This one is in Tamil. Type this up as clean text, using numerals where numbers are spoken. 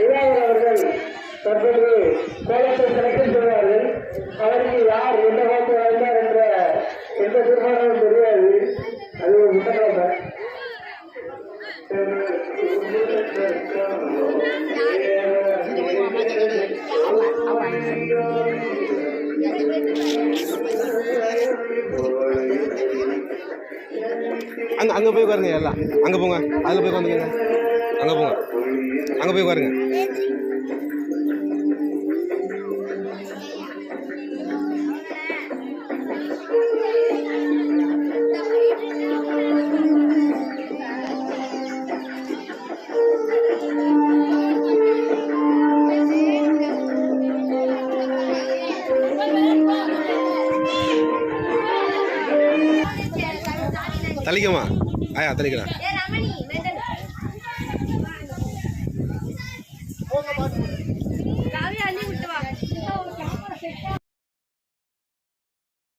இளையவர் அவர்கள் தற்போது கோலத்தை செலக்ஷன் செய்வார்கள். அவருக்கு யார் எந்த கோலத்தை வாழ்ந்தார் என்ற எந்த தீர்மானமும் தெரியாது. அது ஒரு புத்தகம். அங்கே போய் உட்காருங்க எல்லாம். அங்கே போங்க, அதில் போய் உட்காந்துங்க. அங்கே போங்க, அங்கே போய் உட்காருங்க. தலிக்கமா ஆயா தலிக்கலாம்.